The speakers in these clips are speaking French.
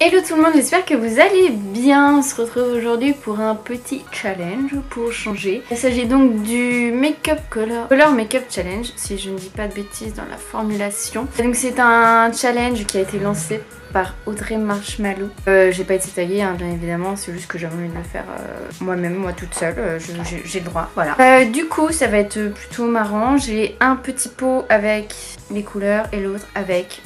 Hello tout le monde, j'espère que vous allez bien. On se retrouve aujourd'hui pour un petit challenge pour changer. Il s'agit donc du Make-up Color Make-up Challenge, si je ne dis pas de bêtises dans la formulation. Donc c'est un challenge qui a été lancé par Audrey Marshmallow. J'ai pas été taguée hein, bien évidemment, c'est juste que j'avais envie de le faire moi-même, moi toute seule, j'ai le droit, voilà. Du coup ça va être plutôt marrant, j'ai un petit pot avec les couleurs et l'autre avec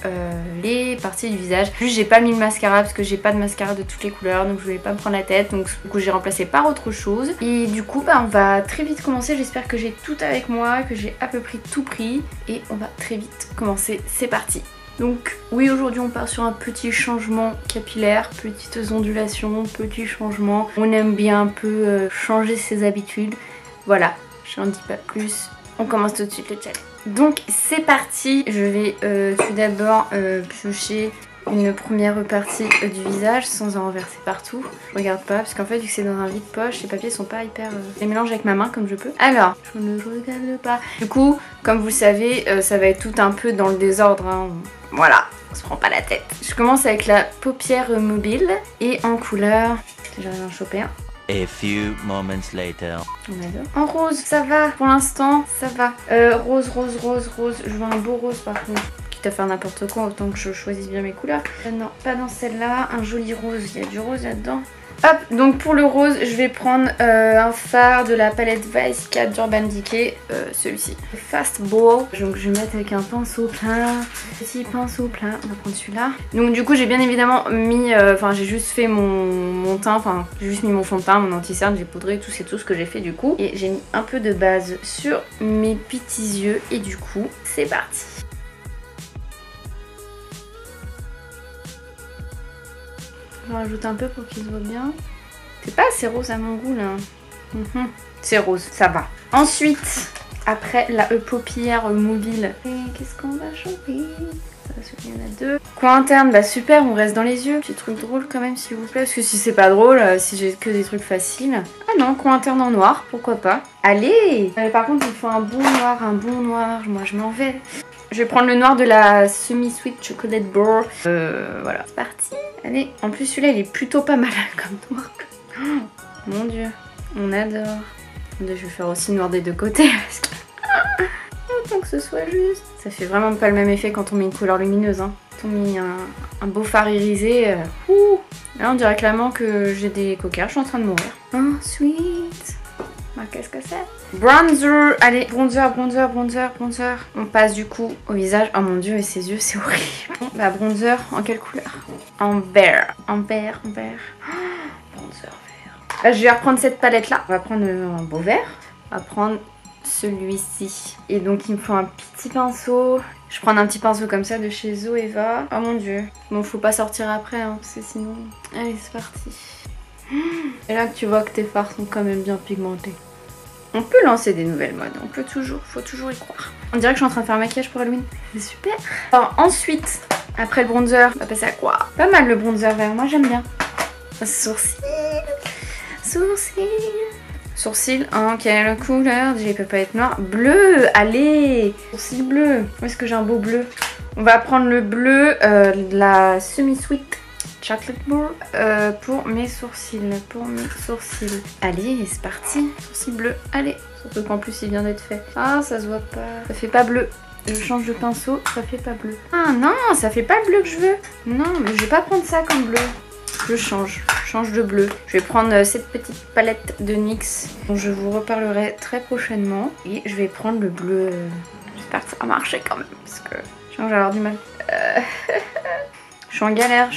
les parties du visage. Juste j'ai pas mis le mascara parce que j'ai pas de mascara de toutes les couleurs, donc je voulais pas me prendre la tête, donc du coup j'ai remplacé par autre chose. Et du coup bah on va très vite commencer, j'espère que j'ai tout avec moi, que j'ai à peu près tout pris et on va très vite commencer, c'est parti. Donc oui, aujourd'hui on part sur un petit changement capillaire, petites ondulations, petits changements. On aime bien un peu changer ses habitudes. Voilà, je n'en dis pas plus. On commence tout de suite le challenge. Donc c'est parti, je vais tout d'abord piocher une première partie du visage sans en renverser partout. Je regarde pas parce qu'en fait vu que c'est dans un vide-poche, les papiers sont pas hyper... Je les mélange avec ma main comme je peux. Alors, je ne regarde pas. Du coup, comme vous le savez, ça va être tout un peu dans le désordre. Hein. Voilà, on se prend pas la tête. Je commence avec la paupière mobile et en couleur... J'arrive à en choper un. A few moments later. On adore. En rose, ça va. Pour l'instant, ça va. Rose. Je veux un beau rose par contre. Quitte à faire n'importe quoi, autant que je choisisse bien mes couleurs. Non, pas dans celle-là. Un joli rose. Il y a du rose là-dedans. Hop, donc pour le rose, je vais prendre un fard de la palette Vice 4 d'Urban Decay, celui-ci. Fast Ball. Donc je vais mettre avec un pinceau plein, petit pinceau plein, on va prendre celui-là. Donc du coup j'ai bien évidemment mis, j'ai juste fait mon teint, j'ai juste mis mon fond de teint, mon anti-cerne, j'ai poudré, tout c'est tout ce que j'ai fait du coup. Et j'ai mis un peu de base sur mes petits yeux et du coup c'est parti. Je vais rajouter un peu pour qu'il se voit bien. C'est pas assez rose à mon goût là. C'est rose, ça va. Ensuite, après la paupière mobile. Qu'est-ce qu'on va changer? Il y en a deux. Coin interne, bah super, on reste dans les yeux. Petit truc drôle quand même s'il vous plaît. Parce que si c'est pas drôle, si j'ai que des trucs faciles. Ah non, coin interne en noir, pourquoi pas. Allez, par contre il faut un bon noir. Moi je m'en vais. Je vais prendre le noir de la semi-sweet chocolate bar. Voilà, c'est parti. Allez, en plus celui-là il est plutôt pas mal comme noir. Oh, mon dieu, on adore. Je vais faire aussi noir des deux côtés parce que... Autant que ce soit juste. Ça fait vraiment pas le même effet quand on met une couleur lumineuse. Hein. Quand on met un beau fard irisé, là on dirait clairement que j'ai des coquilles. Je suis en train de mourir. Ensuite... Qu'est-ce que c'est? Bronzer. Allez, bronzer. On passe du coup au visage. Oh mon dieu, et ses yeux, c'est horrible. Bah, bronzer, en quelle couleur? En vert. Oh, bronzer vert. Là, je vais reprendre cette palette-là. On va prendre un beau vert. On va prendre celui-ci. Et donc, il me faut un petit pinceau. Je prends un petit pinceau comme ça de chez Zoeva. Oh mon dieu. Bon, faut pas sortir après, hein, parce que sinon... Allez, c'est parti. Et là que tu vois que tes fards sont quand même bien pigmentés. On peut lancer des nouvelles modes, faut toujours y croire. On dirait que je suis en train de faire un maquillage pour Halloween. C'est super. Alors ensuite, après le bronzer, on va passer à quoi? Pas mal le bronzer vert, moi j'aime bien. Sourcils. Sourcils, en quelle couleur? Déjà il peut pas être noir. Bleu, allez. Sourcils bleu. Où est-ce que j'ai un beau bleu? On va prendre le bleu de la semi-sweet chocolate bar pour mes sourcils. Allez, c'est parti. Sourcils bleus, allez. Surtout qu'en plus il vient d'être fait. Ah, ça se voit pas. Ça fait pas bleu. Je change de pinceau, ça fait pas bleu. Ah non, ça fait pas le bleu que je veux. Non, mais je vais pas prendre ça comme bleu. Je change de bleu. Je vais prendre cette petite palette de NYX dont je vous reparlerai très prochainement. Et je vais prendre le bleu. J'espère que ça va marcher quand même parce que je vais avoir du mal. Je suis en galère.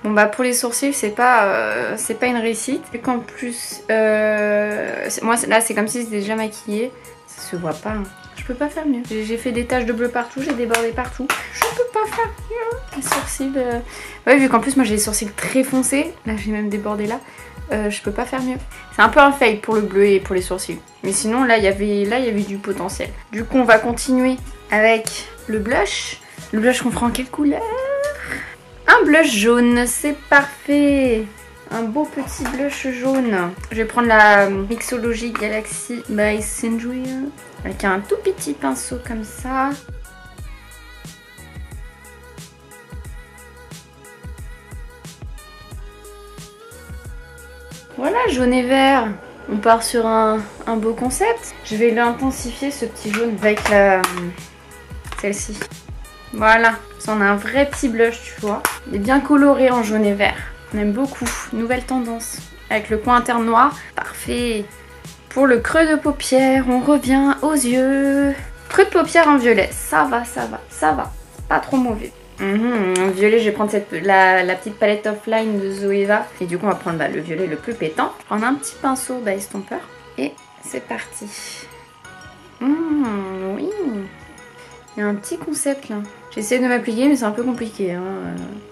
Bon bah pour les sourcils c'est pas une réussite. Et qu'en plus, moi là c'est comme si c'était déjà maquillé. Ça se voit pas. Hein. Je peux pas faire mieux. J'ai fait des taches de bleu partout, j'ai débordé partout. Je peux pas faire mieux. Les sourcils... Ouais, vu qu'en plus moi j'ai les sourcils très foncés. Là j'ai même débordé là. Je peux pas faire mieux. C'est un peu un fail pour le bleu et pour les sourcils. Mais sinon là il y avait du potentiel. Du coup on va continuer avec le blush. Le blush qu'on fera en quelle couleur? Un blush jaune, c'est parfait. Un beau petit blush jaune. Je vais prendre la Mixology Galaxy by Sindria avec un tout petit pinceau comme ça. Voilà, jaune et vert. On part sur un beau concept. Je vais l'intensifier ce petit jaune avec celle-ci. Voilà, ça on a un vrai petit blush, tu vois. Il est bien coloré en jaune et vert. On aime beaucoup. Nouvelle tendance. Avec le coin interne noir. Parfait. Pour le creux de paupière, on revient aux yeux. Creux de paupière en violet. Ça va, ça va, ça va. C'est pas trop mauvais. En violet, je vais prendre la petite palette offline de Zoeva. Et du coup, on va prendre le violet le plus pétant. Prendre un petit pinceau estompeur. Et c'est parti. Oui. Il y a un petit concept là. J'essaie de m'appliquer, mais c'est un peu compliqué. Hein.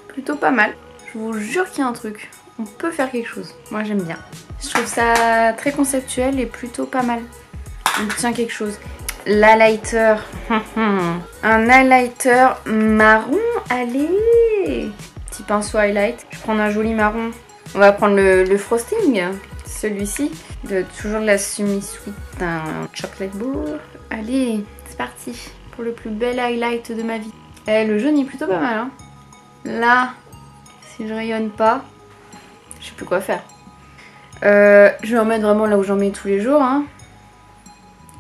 Plutôt pas mal. Je vous jure qu'il y a un truc. On peut faire quelque chose. Moi, j'aime bien. Je trouve ça très conceptuel et plutôt pas mal. On tient quelque chose. L'highlighter. Un highlighter marron. Allez. Petit pinceau highlight. Je prends un joli marron. On va prendre le frosting. Celui-ci. Toujours de la semi-sweet. Un chocolate bourre. Allez. C'est parti. Pour le plus bel highlight de ma vie. Le jaune est plutôt pas mal. Hein. Là. Si je rayonne pas. Je sais plus quoi faire. Je vais en mettre vraiment là où j'en mets tous les jours. Hein.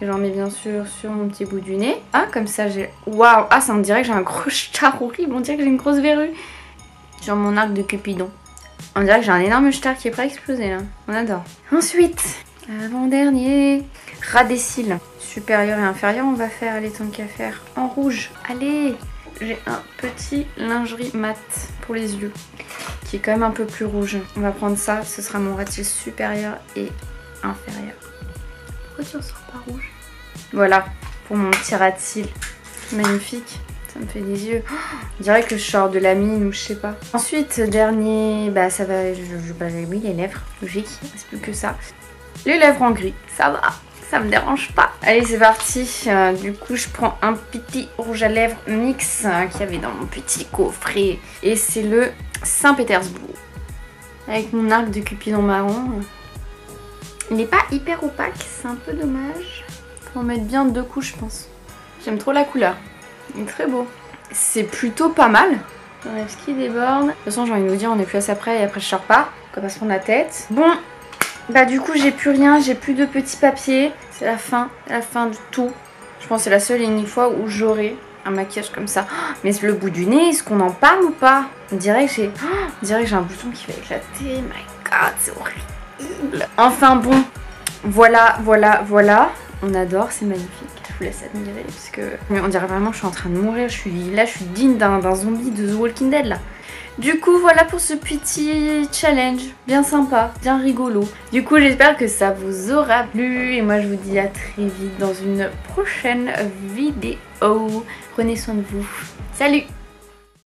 J'en mets bien sûr sur mon petit bout du nez. Ah, comme ça j'ai... Waouh! Ah, ça me dirait que j'ai un gros star horrible. On dirait que j'ai une grosse verrue. Sur mon arc de Cupidon. On dirait que j'ai un énorme star qui est prêt à exploser là. On adore. Ensuite, avant-dernier. Ras des cils. Supérieur et inférieur, on va faire les tant qu'à faire en rouge. Allez! J'ai un petit lingerie mat pour les yeux. Qui est quand même un peu plus rouge. On va prendre ça. Ce sera mon ras de cils supérieur et inférieur. Tu ressors pas rouge. Voilà, pour mon petit ras de cils. Magnifique, ça me fait des yeux. Oh, on dirait que je sors de la mine ou je sais pas. Ensuite, dernier, ça va, oui, les lèvres, logique, c'est plus que ça. Les lèvres en gris, ça va, ça me dérange pas. Allez, c'est parti. Du coup, je prends un petit rouge à lèvres mix qu'il y avait dans mon petit coffret. Et c'est le Saint-Pétersbourg. Avec mon arc de Cupidon marron. Il n'est pas hyper opaque, c'est un peu dommage. Faut en mettre bien 2 couches, je pense. J'aime trop la couleur. Il est très beau. C'est plutôt pas mal. J'enlève ce qui déborde. De toute façon, j'ai envie de vous dire, on est plus à ça près et après je sors pas. On va se prendre la tête. Bon, du coup, j'ai plus rien. J'ai plus de petits papiers. C'est la fin du tout. Je pense que c'est la seule et unique fois où j'aurai un maquillage comme ça. Mais le bout du nez, est-ce qu'on en parle ou pas? On dirait que j'ai un bouton qui va éclater. My god, c'est horrible. Enfin bon, voilà. On adore, c'est magnifique. Je vous laisse admirer parce que on dirait vraiment que je suis en train de mourir. Je suis digne d'un zombie de The Walking Dead là. Du coup, voilà pour ce petit challenge bien sympa, bien rigolo. Du coup, j'espère que ça vous aura plu et moi je vous dis à très vite dans une prochaine vidéo. Prenez soin de vous. Salut!